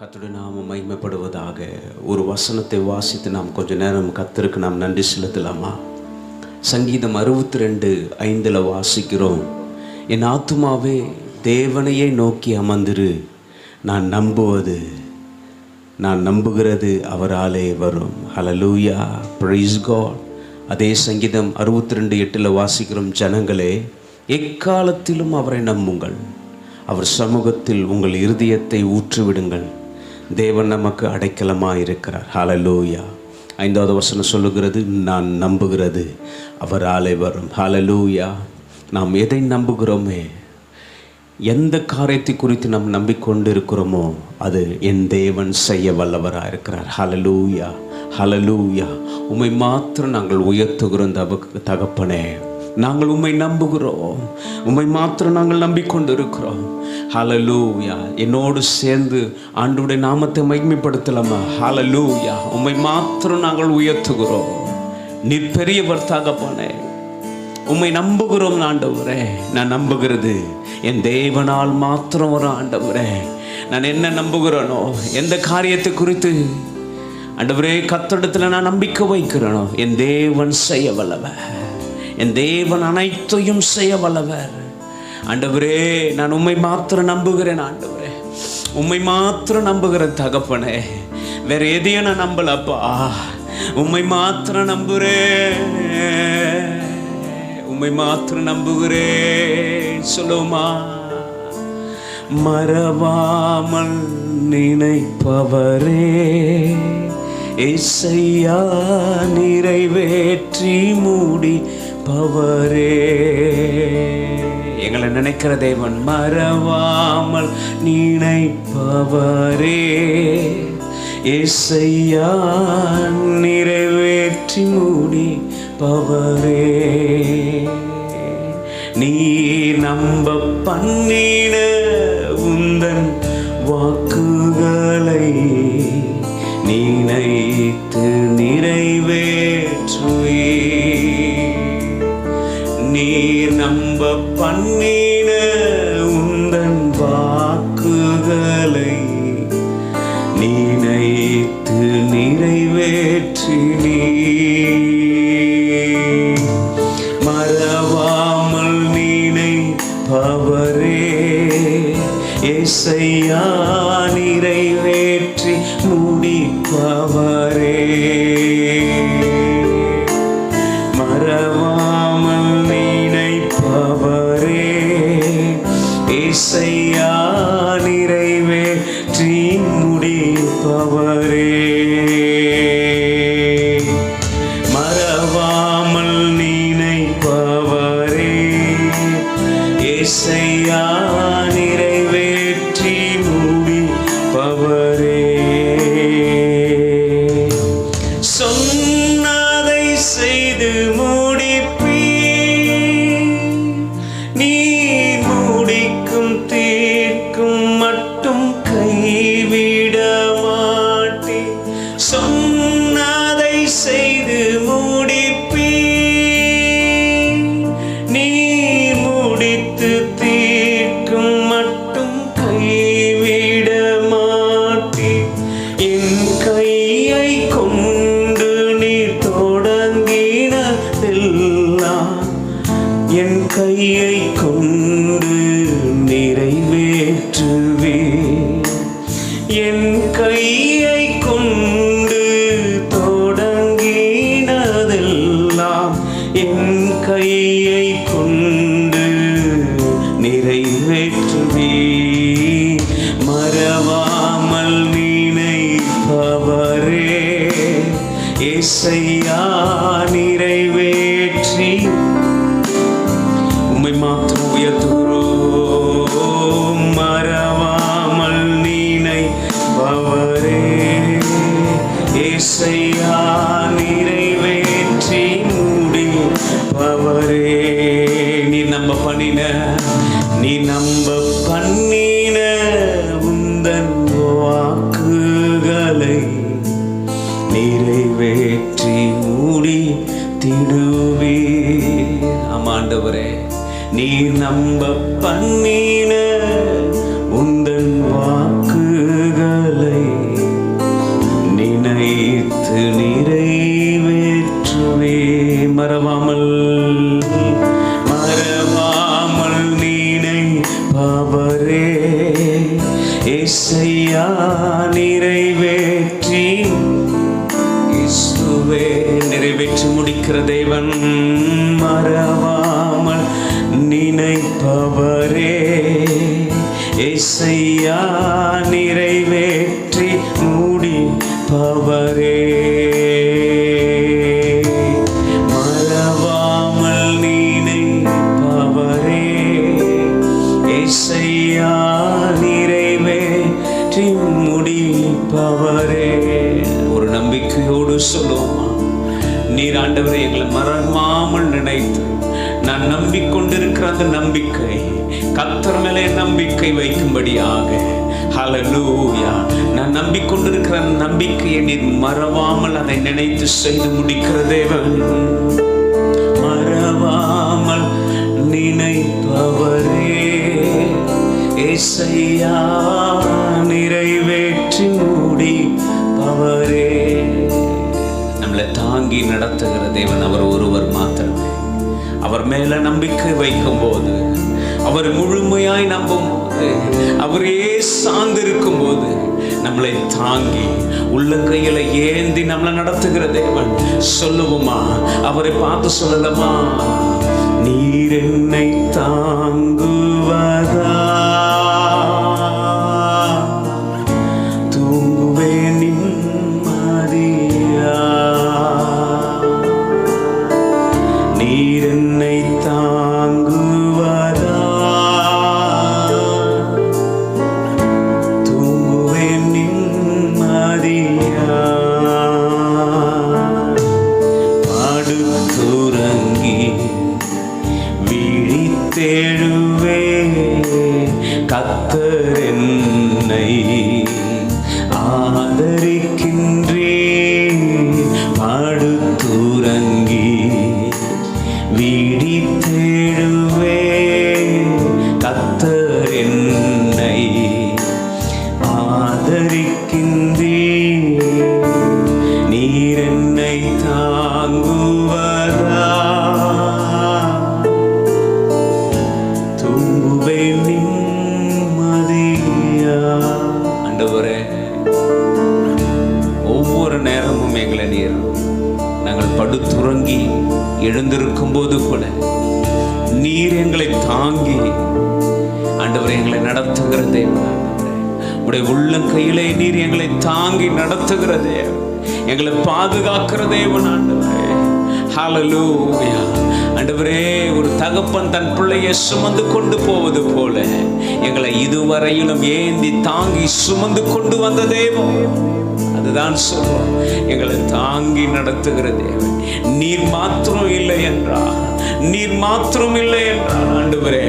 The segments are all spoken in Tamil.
கர்த்தருடைய நாமம் மகிமைப்படுவதாக. ஒரு வசனத்தை வாசித்து நாம் கொஞ்ச நேரம் கர்த்தருக்கு நாம் நன்றி செலுத்தலாமா? சங்கீதம் 62:5 வாசிக்கிறோம். என் ஆத்துமாவே தேவனையே நோக்கி அமர்ந்திரு, நான் நம்புகிறது அவராலே வரும். ஹல்லேலூயா, பிரைஸ் காட். அதே சங்கீதம் 62:8 வாசிக்கிறோம். ஜனங்களே, எக்காலத்திலும் அவரை நம்புங்கள், அவர் சமூகத்தில் உங்கள் இருதயத்தை ஊற்றிவிடுங்கள். தேவன் நமக்கு அடைக்கலமாக இருக்கிறார். ஹல்லேலூயா. 5வது வசனம் சொல்லுகிறது, நான் நம்புகிறது அவராலே வரும். ஹல்லேலூயா. நாம் எதை நம்புகிறோமே, எந்த காரியத்தை குறித்து நாம் நம்பிக்கொண்டு இருக்கிறோமோ அது என் தேவன் செய்ய வல்லவராக இருக்கிறார். ஹல்லேலூயா, ஹல்லேலூயா. உம்மை மாத்திரம் நாங்கள் உயர்த்துகிறோம் தகப்பனே. நாங்கள் உம்மை நம்புகிறோம், உம்மை மாத்திரம் நாங்கள் நம்பிக்கொண்டு இருக்கிறோம். ஹல்லேலூயா. என்னோடு சேர்ந்து ஆண்டவருடைய நாமத்தை மகிமைப்படுத்தலாமா? ஹல்லேலூயா. உம்மை மாத்திரம் நாங்கள் உயர்த்துகிறோம். நீர் பெரியவர் தகப்பனே, உம்மை நம்புகிறோம் ஆண்டவரே. நான் நம்புகிறது என் தேவனால் மாத்திரம் ஒரு ஆண்டவரே. நான் என்ன நம்புகிறேனோ, எந்த காரியத்தை குறித்து ஆண்டவரே கர்த்தரிடத்தில் நான் நம்பிக்கை வைக்கிறேனோ, என் தேவன் செய்ய வல்லவர், என் தேவன் அனைத்தையும் செய்ய வல்லவர். ஆண்டவரே, நான் உம்மை மாத்திரம் நம்புகிறேன் ஆண்டவரே, உம்மை மாத்திரம் நம்புகிறேன் தகப்பனே. வேற எதையும் நான் நம்பலப்பா, உம்மை மாத்திரம் நம்புகிறேன், உம்மை மாத்திரம் நம்புகிறேன். சொல்லுமா? மறவாமல் நினைப்பவரே ஏசையா, நிறைவேற்றி முடிப்பவரே. எங்களை நினைக்கிற தேவன். மறவாமல் நினைப்பவரே ஏசையா, நிறைவேற்றி முடிப்பவரே. நீ நம்ப பண்ணின உந்தன் வாக்குகளை நினைத்து நிறைவேற்றுவே. நீர் நம்ப பண்ணின உந்தன் வாக்குகளை நினைத்து நிறைவேற்றி நீ மறவாமல் நினைப்பவரே ஏசையா, நிறைவேற்றி முடிப்பவரே. மறவாமல் நினைப்பவரே ஏசையா, நிறைவேற்றி முடிப்பவரே. மறவாமல் நினைப்பவரே ஏசையா, நிறைவேற்றி முடிப்பவரே. சொன்னதை செய்து முடிப்பீர், நீ முடிக்கும் தீர்க்கும் மட்டும் கைவிட மாட்டீர். சொன்னதை செய்து முடிப்பீர், நீ முடித்து தீர்க்கும் மட்டும் கைவிட மாட்டீர். என் கையை கொண்டு நீர் தொடங்கினதெல்லாம் என் கையை கொண்டு நிறைவேற்றுவே. என் கையை கொண்டு தொடங்கினதெல்லாம் என் கையை கொண்டு நிறைவேற்றுவே. மறவாமல் நினைப்பவரே ஏசையா, நிறைவேற்றி உம்மை மாத்திரம் உயர்த்துகிறோம். மறவாமல் நினைப்பவரே ஏசையா, நிறைவேற்றி முடிப்பவரே. நீ நம்ப பண்ணின உந்தன் வாக்குகளை நிறைவேற்றி முடித்திடுவே. ஆமாண்டவரே, நீ நம்ப பண்ணின உந்தன் வாக்குகளை ஏசையா நிறைவேற்றி இயேசுவே நிறைவேற்றி முடிக்கிற தேவன், மறவாமல் நினைப்பவரே. ஏசையா நிறைவேற்றி முடிப்பவரே, மறவாமல் நினைப்பவரே. ஏசையா நிறைவேற்றி முடிப்பவரே. ஒரு நம்பிக்கையோடு சொல்லுவோமா, நீர் ஆண்டவரே எங்களை மறவாமல் நினைத்து நான் நம்பிக்கொண்டிருக்கிற அந்த நம்பிக்கை கர்த்தர் மேலே நம்பிக்கை வைக்கும்படியாக, ஹல்லேலூயா, நான் நம்பிக்கொண்டிருக்கிற நம்பிக்கையை நீர் மறவாமல் அதை நினைத்து செய்து முடிக்கிற தேவன், மறவாமல் நினைப்பவரே. ஏசையா நிறைவேற்றி முடிப்பவரே. நம்மளை தாங்கி நடத்துகிற தேவன் அவர் ஒருவர் மாத்திரமே. அவர் மேல நம்பிக்கை வைக்கும் போது, அவர் முழுமையாய் நம்பும் போது, அவரே சார்ந்திருக்கும் போது நம்மளை தாங்கி உள்ள கையில ஏந்தி நம்மளை நடத்துகிற தேவன். சொல்லுவோமா, அவரை பார்த்து சொல்லலாமா, நீர் என்னை தாங்குவதா, தூங்குவேன் நிம்மதியா. நீர் என்னை தாங்குவதா, தூங்குவேன் நிம்மதியா. படுத்துறங்கி விழித்தெழுவே, கர்த்தர் என்னை ஆதரிக்கின்றே. படுத்துறங்கி விழித்தெழுவே, கர்த்தர் என்னை ஆதரிக்கின்றே. நீர் என்னை தாங்குவதா, தூங்குவேன் நிம்மதியா. ஆண்டவரே, ஒவ்வொரு நேரமும் எங்களை நீர் நாங்கள் படுத்துறங்கி எழுந்திருக்கும் போது கூட நீர் எங்களை தாங்கி ஆண்டவரே எங்களை நடத்துகிற தேவன். உடைய உள்ள கையிலே நீர் எங்களை தாங்கி நடத்துகிற தேவன், எங்களை பாதுகாக்கிற தேவன். ஆண்டவரே, ஹல்லேலூயா. ஆண்டவரே, ஒரு தகப்பன் தன் பிள்ளையை சுமந்து கொண்டு போவது போல எங்களை இதுவரையிலும் ஏந்தி தாங்கி சுமந்து கொண்டு வந்த தேவன். அதுதான் சொல்றோம், எங்களை தாங்கி நடத்துகிற தேவன். நீர் மாத்திரம் இல்லை என்றால், நீர் மாத்திரம் இல்லை என்றால், ஆண்டவரே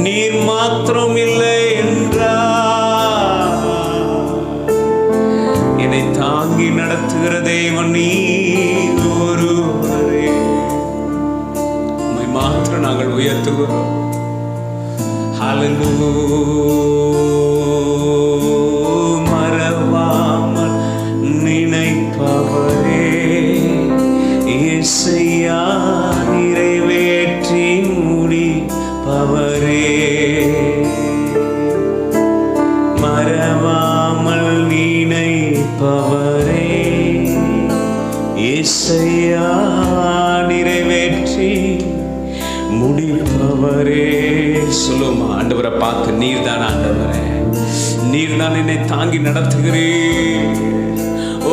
நீர் மாத்திரம் இல்லை என்றால், என்னை தாங்கி நடத்துகிற தேவன் நீர் ஒருவரே. உம்மை மாத்திரம் நாங்கள் உயர்த்துகிறோம். ஹல்லேலூயா. மறவாமல் நினைப்பவரே, ஏசையா நிறைவேற்றி முடிப்பவரே. மறவாமல் நினைப்பவரே, ஏசையா நிறைவேற்றி முடிப்பவரே. சொல்லுமா, ஆண்டவரை பார்த்து, நீர் தான் ஆண்டவரே, நீர் தான் என்னை தாங்கி நடத்துகிறீர்.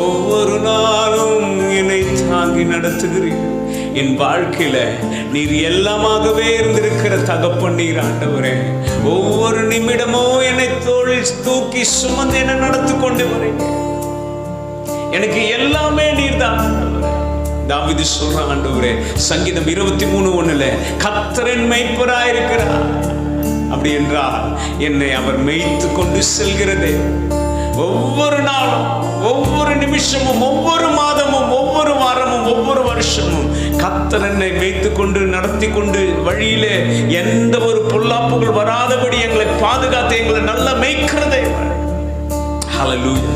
ஒவ்வொரு நாளும் என்னை தாங்கி நடத்துகிறீர். என் வாழ்க்கையில நீர் எல்லாமாகவே இருந்திருக்கிற தகப்பன் நீர் ஆண்டவரே. ஒவ்வொரு நிமிடமோ என்னை தோளில் தூக்கி சுமந்து என்னை நடத்தி கொண்டு வரீங்க. எனக்கு எல்லாமே நீர் தான் ஆண்டவரே. தாவீது சொல்றான், ஆண்டவரே, சங்கீதம் 23:1, கர்த்தர் என் மேய்ப்பராய் இருக்கிறார். அப்படி என்றால் என்னை அவர் மேய்த்து கொண்டு செல்கிறதே. ஒவ்வொரு நாளும், ஒவ்வொரு நிமிஷமும், ஒவ்வொரு மாதமும், ஒவ்வொரு வாரமும், ஒவ்வொரு வருஷமும் கர்த்தர் என்னை மேய்த்து கொண்டு நடத்தி கொண்டு வழியிலே எந்த ஒரு பொல்லாப்புகள் வராதபடி எங்களை பாதுகாத்து எங்களை நல்லா மேய்க்கிறதே. ஹல்லேலூயா.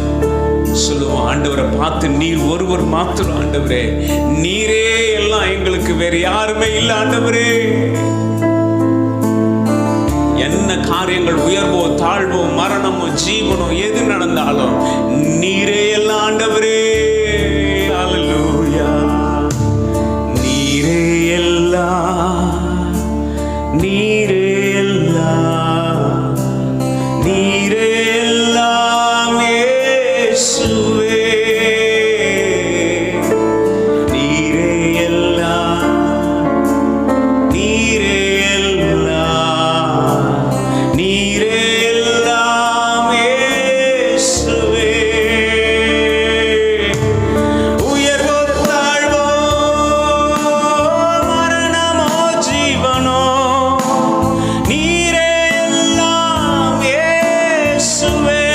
சொல்லுவோம், ஆண்டவரை பார்த்து, நீர் ஒருவர் மாத்திரம் ஆண்டவரே, நீரே எல்லாம், எங்களுக்கு வேற யாருமே இல்லை ஆண்டவரே. என்ன என்ன காரியங்கள், உயர்வோ தாழ்வோ மரணமோ ஜீவனோ எது நடந்தாலும் நீரே எல்லாம் ஆண்டவரே. அல்லேலூயா. நீரே எல்லாம், நீரே எல்லாம், நீரே எல்லாம் இயேசுவே. நீரே எல்லாம், நீரே எல்லாம், நீரே எல்லாம் இயேசுவே. உயர்வோ தாழ்வோ மரணமோ ஜீவனோ நீரே எல்லாம் இயேசுவே.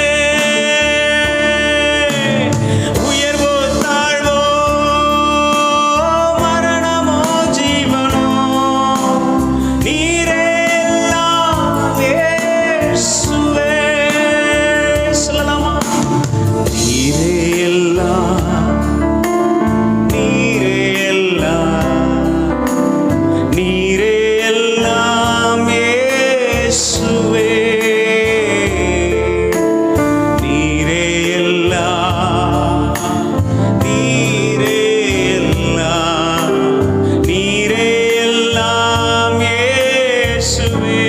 உயர்வோ தாழ்வோ மரணமோ ஜீவனோ நீரே எல்லாம் இயேசுவே. சொல்லலாமா? நீரே எல்லாம், நீரே எல்லாம், நீரே எல்லாம் இயேசுவே. நீரே எல்லாம், நீரே எல்லாம், நீரே எல்லாம் இயேசுவே.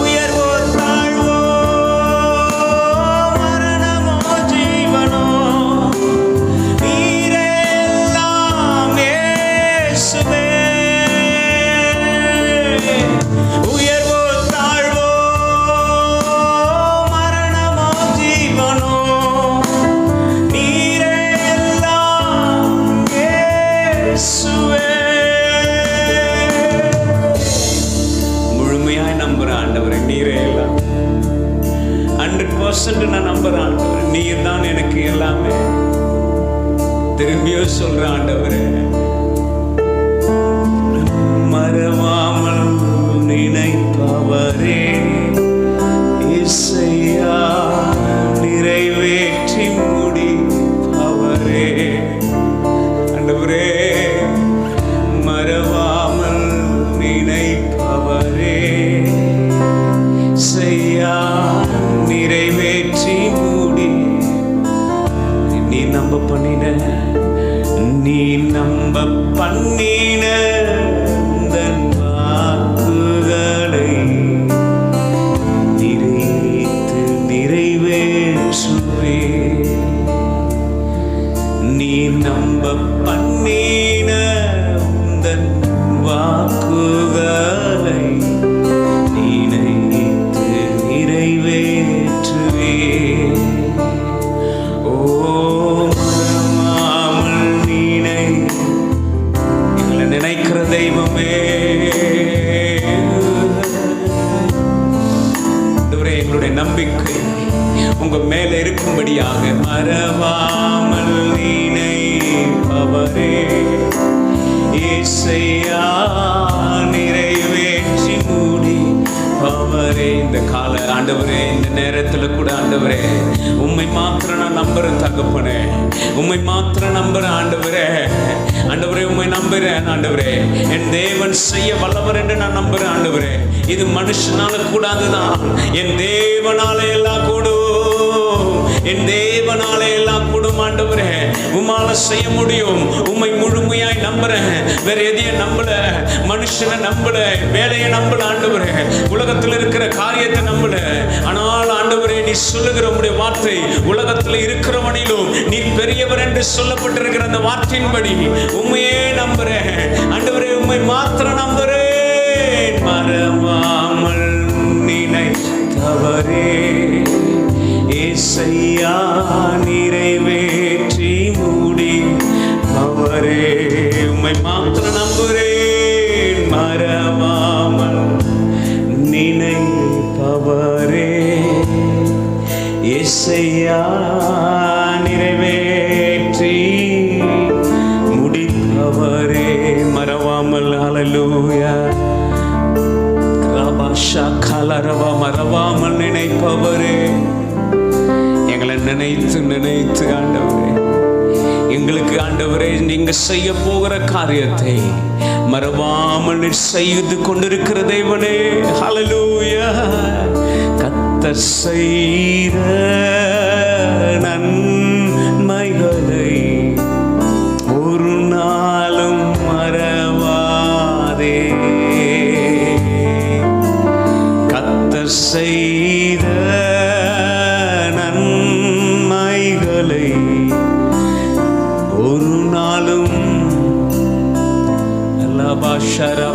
உயர்வோ தாழ்வோ மரணமோ ஜீவனோ நீரே எல்லாம் இயேசுவே. உயர்வோ தாழ்வோ மரணமோ ஜீவனோ நீரே எல்லாம் இயேசுவே. முழுமையாய் நம்புறேன் ஆண்டவரே, நீரே எல்லாம். 100% நான் நம்புறேன் ஆண்டவரே, நீர் தான் எனக்கு எல்லாமே. திரும்பியும் சொல்றேன் ஆண்டவரே, மறவாமல் நினைப்பவரே இசையா, நிறைவேற்றி முடிப்பவரே. ஆண்டவரே, மறவாமல் நினைப்பவரே இசையா, நிறைவேற்றி முடி. நீ நம்ப பண்ணின, நீ நம்ப பண்ணின உந்தன் வாக்குகளை நிறைத்து நிறைவேற்றுவே. நீ நம்ப பண்ணின உந்தன் வாக்குகளை நினைத்து நிறைவேற்றுவே. ஓ மறவாமல் நினை, எங்களை நினைக்கிற தெய்வமே. ஆண்டவரே, எங்களுடைய நம்பிக்கை உங்க மேல இருக்கும்படியாக மறவாமல் நினைப்பவரே இசையா, நிறைவேற்றி முடிப்பவரே. இந்த கால ஆண்டவரே, இந்த நேரத்துல கூட ஆண்டவரே, உம்மை மாத்திரம் நான் நம்புறேன் தகப்பனே, உம்மை மாத்திரம் நம்புறேன் ஆண்டவரே. ஆண்டவரே, உம்மை நம்புறேன் ஆண்டவரே. என் தேவன் செய்ய வல்லவர் என்று நான் நம்புறேன் ஆண்டவரே. இது மனுஷனால கூடாதுதான், என் தேவனால எல்லாம் கூடும், என் தேவனால எல்லாம் கூடும் ஆண்டவரே. உம்மால செய்ய முடியும். உம்மை முழுமையாய் நம்புறேன், வேற எதையும் நம்பல, மனுஷனை நம்பல, வேலையை நம்பல ஆண்டவரே, உலகத்தில் இருக்கிற காரியத்தை நம்பல. ஆனால் ஆண்டவரே, நீ சொல்லுகிற உம்முடைய வார்த்தை உலகத்தில் இருக்கிறவனிலும் நீ பெரியவர் என்று சொல்லப்பட்டிருக்கிற அந்த வார்த்தையின்படி உம்மையே நம்புறேன் ஆண்டவரே. உம்மை மாத்திரம் நம்புறேன். மறவாமல் நினைத்தவரே இசையா, நிறைவேற்றி முடிப்பவரே. உம்மை மாத்திரம் நம்புறேன். மறவாமல் நினைப்பவரே இசையா, நிறைவேற்றி முடிப்பவரே. மறவாமல். ஹல்லேலூயா. ரபாஷா கலரவா, மறவாமல் நினைப்பவரே. எங்களை நினைத்து நினைத்து ஆண்டவரே, எங்களுக்கு ஆண்டவரே, நீங்க செய்ய போகிற காரியத்தை மறவாமல் நீர் செய்து கொண்டிருக்கிற தேவனே. ஹல்லேலூயா. கர்த்தர் செய்த நன்மைகளை ஒரு நாளும் மறவாதே. கர்த்தர் செய்த நன்மைகளை ஒரு நாளும்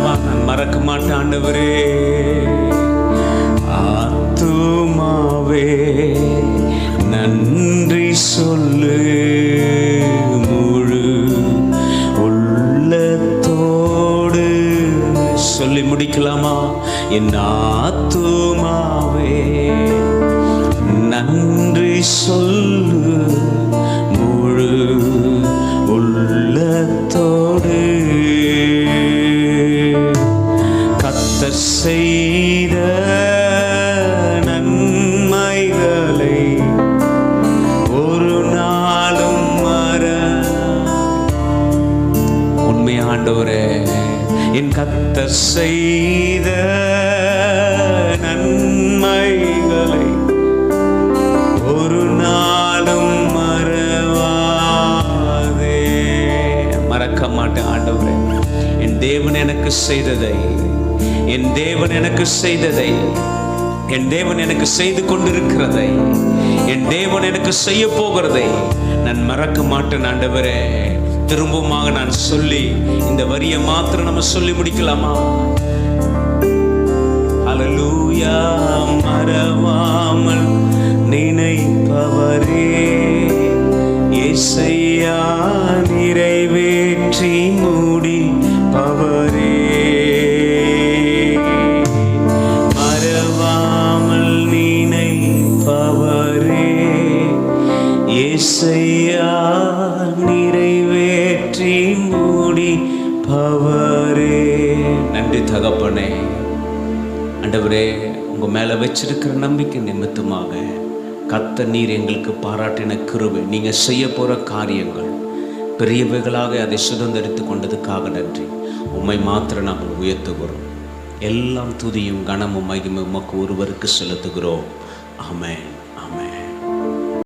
நான் மறக்க மாட்டேன் ஆண்டவரே. ஆத்துமாவே நன்றி சொல்லு, முழு உள்ளத்தோடு சொல்லி முடிக்கலாமா? என் ஆத்துமாவே நன்றி சொல்லு, முழு உள்ளத்தோடு. கர்த்தர் செய்த நன்மைகளை ஒரு நாளும் உண்மை ஆண்டவரே. என் கர்த்தர் செய்த நன்மைகளை ஒரு நாளும் மறவாதே. மறக்க மாட்டேன் ஆண்டவரே. என் தேவன் எனக்கு செய்ததை, என் தேவன் எனக்கு செய்ததை, என் தேவன் எனக்கு செய்து கொண்டிருக்கிறதை, என் தேவன் எனக்கு செய்ய போகிறதை நான் மறக்க மாட்டேன் ஆண்டவரே. திரும்பமாக நான் சொல்லி இந்த வரியை மாத்திரம் நம்ம சொல்லி முடிக்கலாமா? ஹல்லேலூயா. மறவாமல் நினைப்பவரே, இயேசையா நிறைவேற்றி முடிப்பவரே. மறவாமல் நினைப்பவரே, இயேசையா நிறைவேற்றி முடிப்பவரே. நன்றி தகப்பனே. ஆண்டவரே, உங்க மேல வச்சிருக்கிற நம்பிக்கை நிமித்தமாக கர்த்தர் நீர் எங்களுக்கு பாராட்டின கிருபை, நீங்க செய்ய போற காரியங்கள் பெரியவைகளாக அதை சுதந்திரித்து கொண்டதுக்காக நன்றி. உம்மை மாத்திரம் நாங்கள் உயர்த்துகிறோம். எல்லாம் துதியும் கனமும் மகிமையும் உமக்கு ஒருவருக்கு செலுத்துகிறோம். ஆமென்.